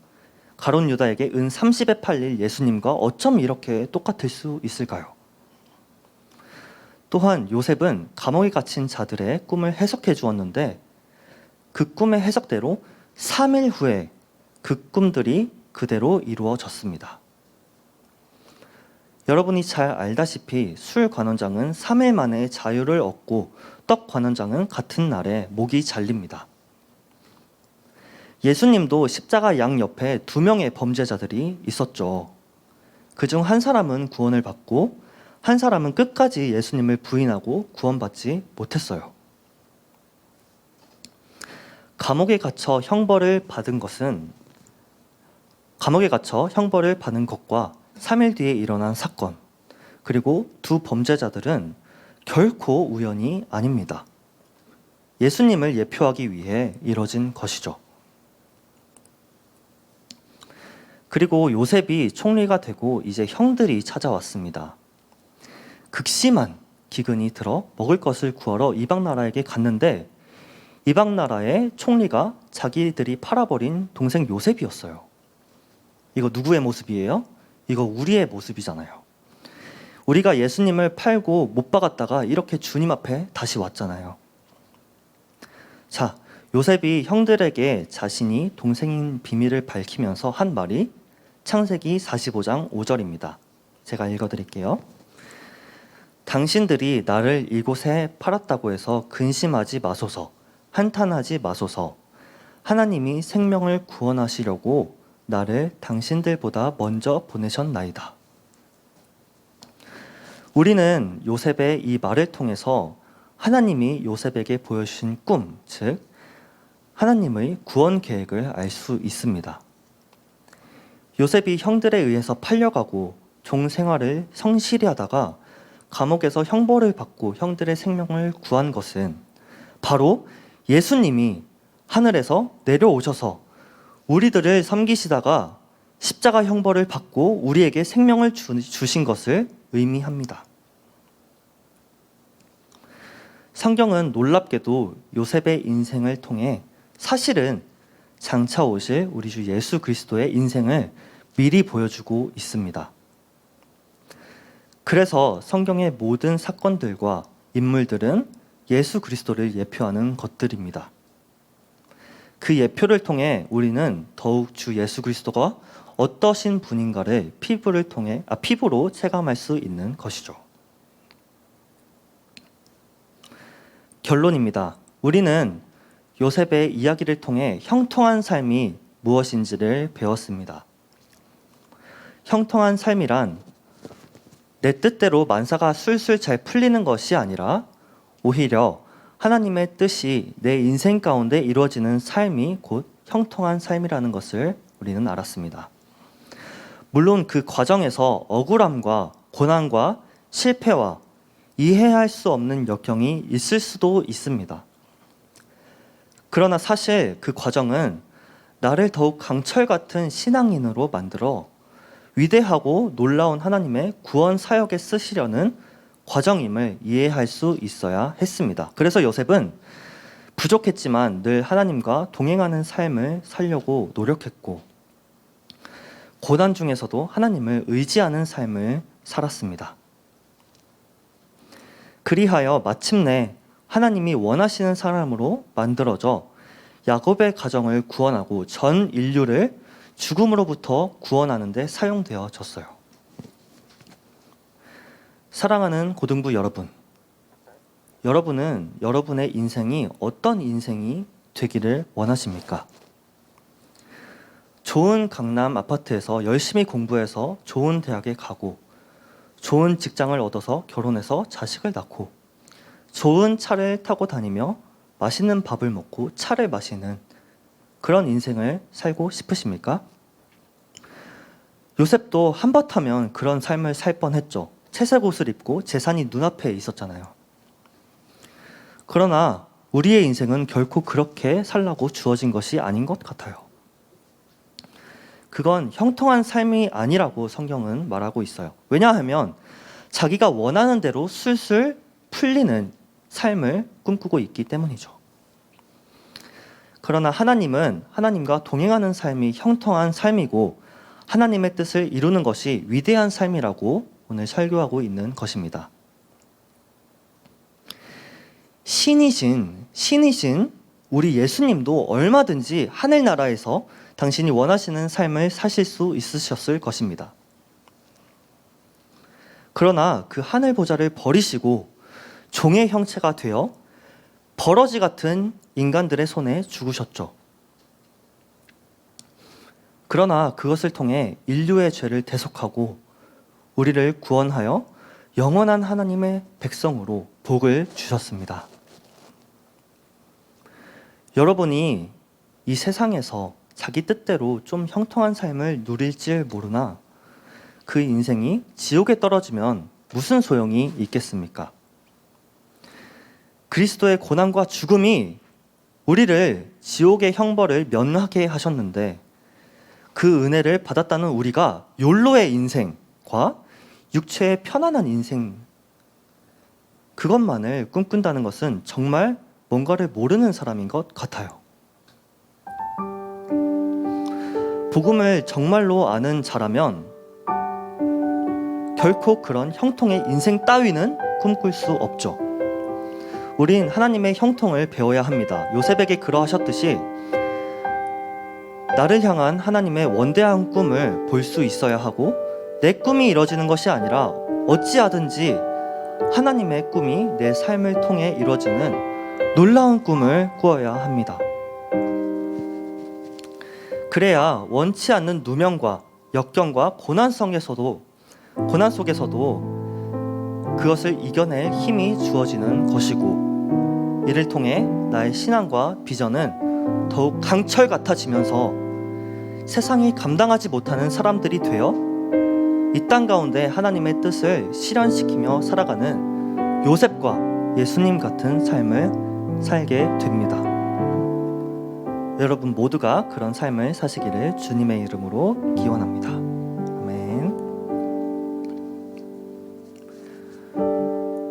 가룟 유다에게 은 30에 팔릴 예수님과 어쩜 이렇게 똑같을 수 있을까요? 또한 요셉은 감옥에 갇힌 자들의 꿈을 해석해 주었는데 그 꿈의 해석대로 3일 후에 그 꿈들이 그대로 이루어졌습니다. 여러분이 잘 알다시피 술 관원장은 3일 만에 자유를 얻고 떡 관원장은 같은 날에 목이 잘립니다. 예수님도 십자가 양 옆에 2명의 범죄자들이 있었죠. 그중 한 사람은 구원을 받고 한 사람은 끝까지 예수님을 부인하고 구원받지 못했어요. 감옥에 갇혀 형벌을 받은 것과 3일 뒤에 일어난 사건, 그리고 두 범죄자들은 결코 우연이 아닙니다. 예수님을 예표하기 위해 이뤄진 것이죠. 그리고 요셉이 총리가 되고 이제 형들이 찾아왔습니다. 극심한 기근이 들어 먹을 것을 구하러 이방 나라에게 갔는데 이방 나라의 총리가 자기들이 팔아버린 동생 요셉이었어요. 이거 누구의 모습이에요? 이거 우리의 모습이잖아요. 우리가 예수님을 팔고 못 박았다가 이렇게 주님 앞에 다시 왔잖아요. 자, 요셉이 형들에게 자신이 동생인 비밀을 밝히면서 한 말이 창세기 45장 5절입니다. 제가 읽어드릴게요. 당신들이 나를 이곳에 팔았다고 해서 근심하지 마소서, 한탄하지 마소서. 하나님이 생명을 구원하시려고 나를 당신들보다 먼저 보내셨나이다. 우리는 요셉의 이 말을 통해서 하나님이 요셉에게 보여주신 꿈, 즉 하나님의 구원 계획을 알 수 있습니다. 요셉이 형들에 의해서 팔려가고 종 생활을 성실히 하다가 감옥에서 형벌을 받고 형들의 생명을 구한 것은 바로 예수님이 하늘에서 내려오셔서 우리들을 섬기시다가 십자가 형벌을 받고 우리에게 생명을 주신 것을 의미합니다. 성경은 놀랍게도 요셉의 인생을 통해 사실은 장차 오실 우리 주 예수 그리스도의 인생을 미리 보여주고 있습니다. 그래서 성경의 모든 사건들과 인물들은 예수 그리스도를 예표하는 것들입니다. 그 예표를 통해 우리는 더욱 주 예수 그리스도가 어떠신 분인가를 피부로 체감할 수 있는 것이죠. 결론입니다. 우리는 요셉의 이야기를 통해 형통한 삶이 무엇인지를 배웠습니다. 형통한 삶이란 내 뜻대로 만사가 술술 잘 풀리는 것이 아니라 오히려 하나님의 뜻이 내 인생 가운데 이루어지는 삶이 곧 형통한 삶이라는 것을 우리는 알았습니다. 물론 그 과정에서 억울함과 고난과 실패와 이해할 수 없는 역경이 있을 수도 있습니다. 그러나 사실 그 과정은 나를 더욱 강철 같은 신앙인으로 만들어 위대하고 놀라운 하나님의 구원 사역에 쓰시려는 과정임을 이해할 수 있어야 했습니다. 그래서 요셉은 부족했지만 늘 하나님과 동행하는 삶을 살려고 노력했고 고난 중에서도 하나님을 의지하는 삶을 살았습니다. 그리하여 마침내 하나님이 원하시는 사람으로 만들어져 야곱의 가정을 구원하고 전 인류를 죽음으로부터 구원하는 데 사용되어졌어요. 사랑하는 고등부 여러분, 여러분은 여러분의 인생이 어떤 인생이 되기를 원하십니까? 좋은 강남 아파트에서 열심히 공부해서 좋은 대학에 가고, 좋은 직장을 얻어서 결혼해서 자식을 낳고, 좋은 차를 타고 다니며 맛있는 밥을 먹고 차를 마시는 그런 인생을 살고 싶으십니까? 요셉도 한바탕면 그런 삶을 살 뻔했죠. 채색 옷을 입고 재산이 눈앞에 있었잖아요. 그러나 우리의 인생은 결코 그렇게 살라고 주어진 것이 아닌 것 같아요. 그건 형통한 삶이 아니라고 성경은 말하고 있어요. 왜냐하면 자기가 원하는 대로 술술 풀리는 삶을 꿈꾸고 있기 때문이죠. 그러나 하나님은 하나님과 동행하는 삶이 형통한 삶이고 하나님의 뜻을 이루는 것이 위대한 삶이라고 오늘 설교하고 있는 것입니다. 신이신 우리 예수님도 얼마든지 하늘나라에서 당신이 원하시는 삶을 사실 수 있으셨을 것입니다. 그러나 그 하늘 보좌를 버리시고 종의 형체가 되어 버러지 같은 인간들의 손에 죽으셨죠. 그러나 그것을 통해 인류의 죄를 대속하고 우리를 구원하여 영원한 하나님의 백성으로 복을 주셨습니다. 여러분이 이 세상에서 자기 뜻대로 좀 형통한 삶을 누릴지 모르나 그 인생이 지옥에 떨어지면 무슨 소용이 있겠습니까? 그리스도의 고난과 죽음이 우리를 지옥의 형벌을 면하게 하셨는데 그 은혜를 받았다는 우리가 욜로의 인생과 육체의 편안한 인생 그것만을 꿈꾼다는 것은 정말 뭔가를 모르는 사람인 것 같아요. 복음을 정말로 아는 자라면 결코 그런 형통의 인생 따위는 꿈꿀 수 없죠. 우린 하나님의 형통을 배워야 합니다. 요셉에게 그러하셨듯이 나를 향한 하나님의 원대한 꿈을 볼 수 있어야 하고 내 꿈이 이루어지는 것이 아니라 어찌하든지 하나님의 꿈이 내 삶을 통해 이루어지는 놀라운 꿈을 꾸어야 합니다. 그래야 원치 않는 누명과 역경과 고난 속에서도 그것을 이겨낼 힘이 주어지는 것이고 이를 통해 나의 신앙과 비전은 더욱 강철 같아지면서 세상이 감당하지 못하는 사람들이 되어 이 땅 가운데 하나님의 뜻을 실현시키며 살아가는 요셉과 예수님 같은 삶을 살게 됩니다. 여러분 모두가 그런 삶을 사시기를 주님의 이름으로 기원합니다. 아멘.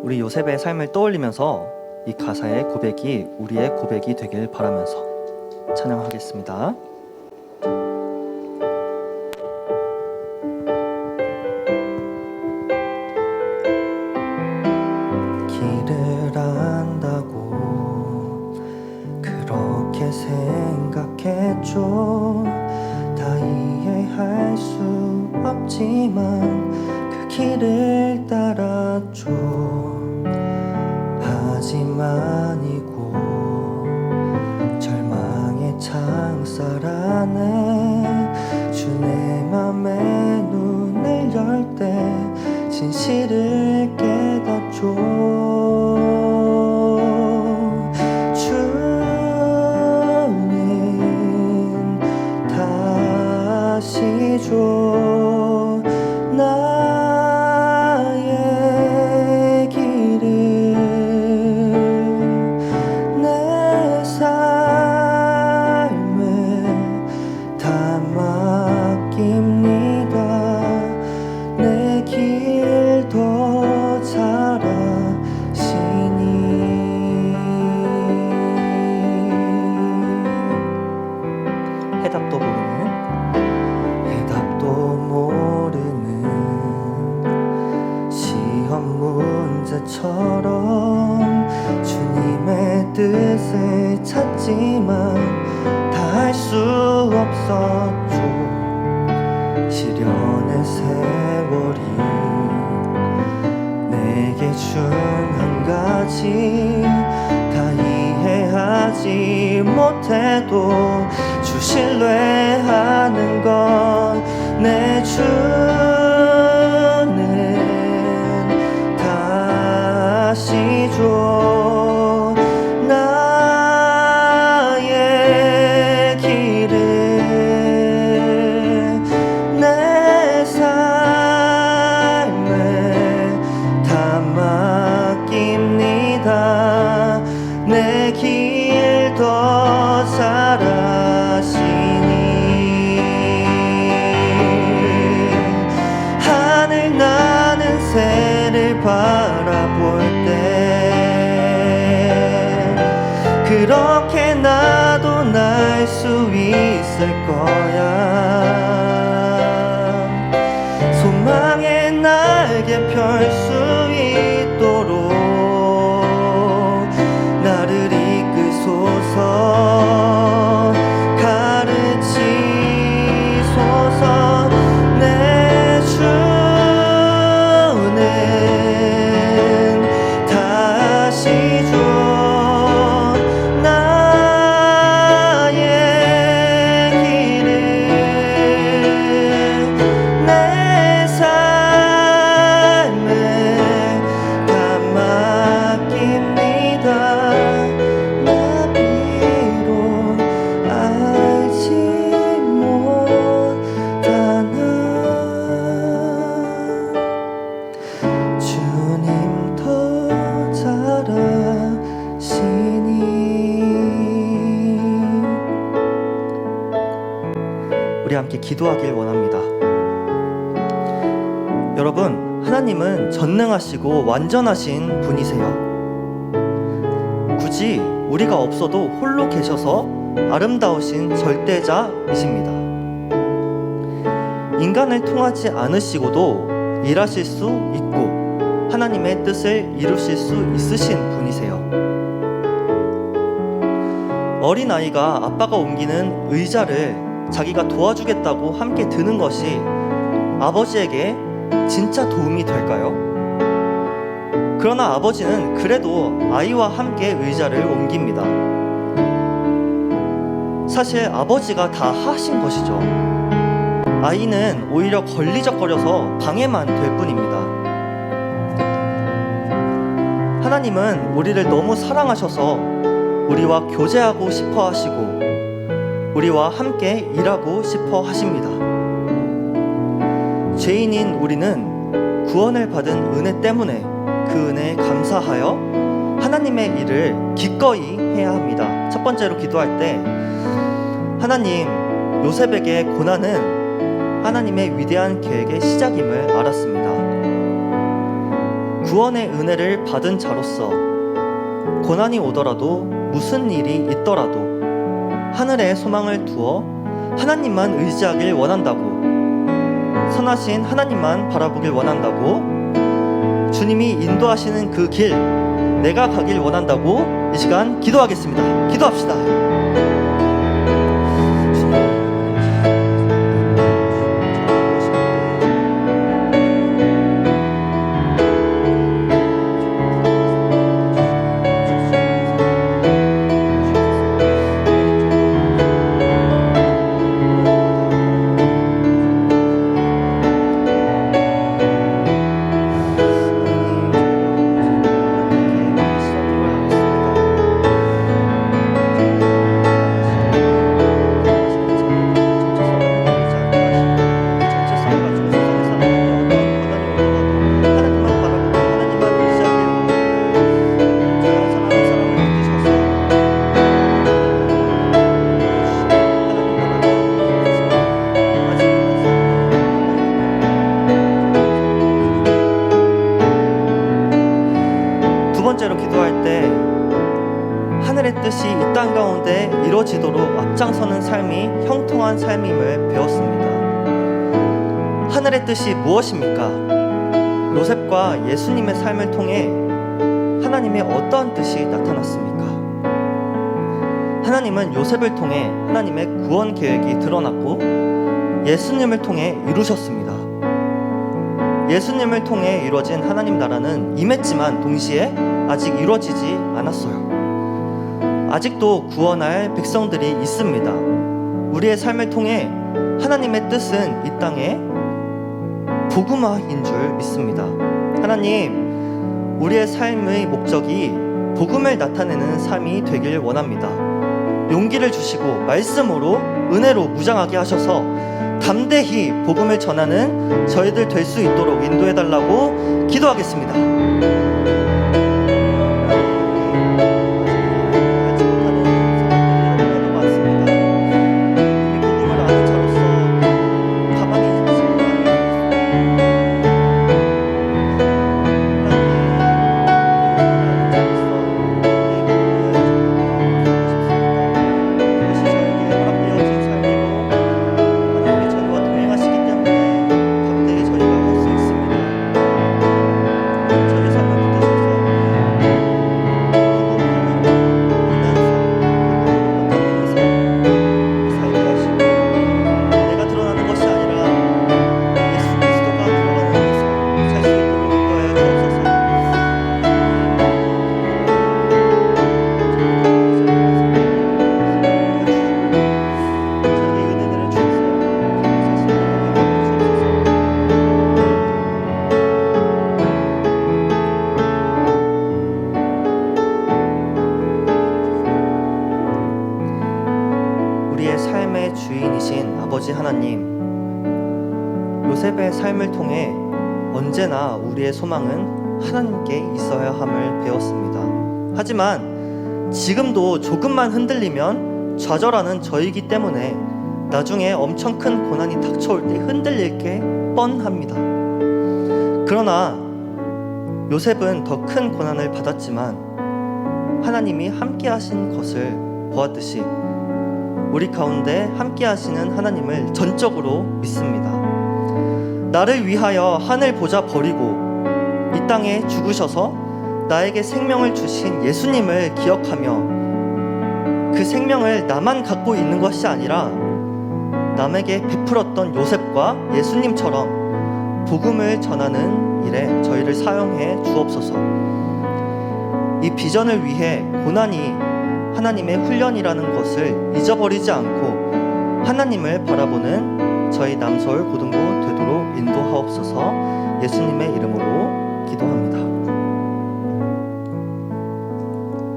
우리 요셉의 삶을 떠올리면서 이 가사의 고백이 우리의 고백이 되길 바라면서 찬양하겠습니다. 길을 안다고 그렇게 생각했죠. 다 이해할 수 없지만 그 길을 따랐죠. 하지만 이곳 절망의 창살 안에 주 내 맘에 눈을 열 때 진실을 깨닫죠. 주님 다시 줘 나의 길을 내 삶을 다 맡깁니다. 내 길 더 잘 아시니 해답도 모르는 시험 문제처럼 주님의 뜻을 찾지만 다 할 수 없었죠. 시련의 세월이 내게 준 한 가지 다 이해하지 못해도 주 신뢰하는 건 내 주는 다시 줘 나의 길을 내 삶을 다 맡깁니다 내 길 더 잘 아시니 하늘 나는 새를 바라볼 때 그렇게 나도 날 수 있을 거야 소망의 날개 펼 수 있도록 나를 이끄소서 가르치소서 내 주는 다시 줘 나의 길을 내 삶을 다 맡깁니다 나 비록 알지 못하나 주님 더 잘 아시니 우리 함께 기도하길 원합니다. 여러분, 하나님은 전능하시고 완전하신 분이세요. 굳이 우리가 없어도 홀로 계셔서 아름다우신 절대자이십니다. 인간을 통하지 않으시고도 일하실 수 있고 하나님의 뜻을 이루실 수 있으신 분이세요. 어린아이가 아빠가 옮기는 의자를 자기가 도와주겠다고 함께 드는 것이 아버지에게 진짜 도움이 될까요? 그러나 아버지는 그래도 아이와 함께 의자를 옮깁니다. 사실 아버지가 다 하신 것이죠. 아이는 오히려 걸리적거려서 방해만 될 뿐입니다. 하나님은 우리를 너무 사랑하셔서 우리와 교제하고 싶어 하시고 우리와 함께 일하고 싶어 하십니다. 죄인인 우리는 구원을 받은 은혜 때문에 그 은혜에 감사하여 하나님의 일을 기꺼이 해야 합니다. 첫 번째로 기도할 때 하나님, 요셉에게 고난은 하나님의 위대한 계획의 시작임을 알았습니다. 구원의 은혜를 받은 자로서 고난이 오더라도 무슨 일이 있더라도 하늘에 소망을 두어 하나님만 의지하길 원한다고, 선하신 하나님만 바라보길 원한다고, 주님이 인도하시는 그 길 내가 가길 원한다고 이 시간 기도하겠습니다. 기도합시다. 번째로 기도할 때 하늘의 뜻이 이 땅 가운데 이루어지도록 앞장서는 삶이 형통한 삶임을 배웠습니다. 하늘의 뜻이 무엇입니까? 요셉과 예수님의 삶을 통해 하나님의 어떠한 뜻이 나타났습니까? 하나님은 요셉을 통해 하나님의 구원 계획이 드러났고 예수님을 통해 이루셨습니다. 예수님을 통해 이루어진 하나님 나라는 임했지만 동시에 아직 이루어지지 않았어요. 아직도 구원할 백성들이 있습니다. 우리의 삶을 통해 하나님의 뜻은 이 땅에 복음화인 줄 믿습니다. 하나님, 우리의 삶의 목적이 복음을 나타내는 삶이 되길 원합니다. 용기를 주시고 말씀으로 은혜로 무장하게 하셔서 담대히 복음을 전하는 저희들 될 수 있도록 인도해달라고 기도하겠습니다. 우리의 삶의 주인이신 아버지 하나님, 요셉의 삶을 통해 언제나 우리의 소망은 하나님께 있어야 함을 배웠습니다. 하지만 지금도 조금만 흔들리면 좌절하는 저이기 때문에 나중에 엄청 큰 고난이 닥쳐올 때 흔들릴 게 뻔합니다. 그러나 요셉은 더 큰 고난을 받았지만 하나님이 함께 하신 것을 보았듯이 우리 가운데 함께 하시는 하나님을 전적으로 믿습니다. 나를 위하여 하늘 보좌 버리고 이 땅에 죽으셔서 나에게 생명을 주신 예수님을 기억하며 그 생명을 나만 갖고 있는 것이 아니라 남에게 베풀었던 요셉과 예수님처럼 복음을 전하는 일에 저희를 사용해 주옵소서. 이 비전을 위해 고난이 하나님의 훈련이라는 것을 잊어버리지 않고 하나님을 바라보는 저희 남서울 고등부 되도록 인도하옵소서. 예수님의 이름으로 기도합니다.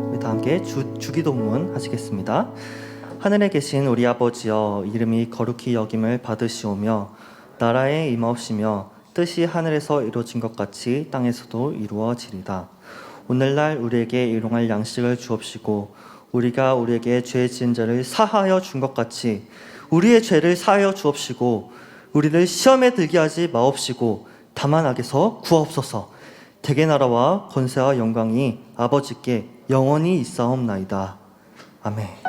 우리 다 함께 주기도문 하시겠습니다. 하늘에 계신 우리 아버지여, 이름이 거룩히 여김을 받으시오며 나라에 임하옵시며 뜻이 하늘에서 이루어진 것 같이 땅에서도 이루어지리다. 오늘날 우리에게 일용할 양식을 주옵시고 우리가 우리에게 죄 지은 자를 사하여 준 것 같이 우리의 죄를 사하여 주옵시고 우리를 시험에 들게 하지 마옵시고 다만 악에서 구하옵소서. 대개 나라와 권세와 영광이 아버지께 영원히 있사옵나이다. 아멘.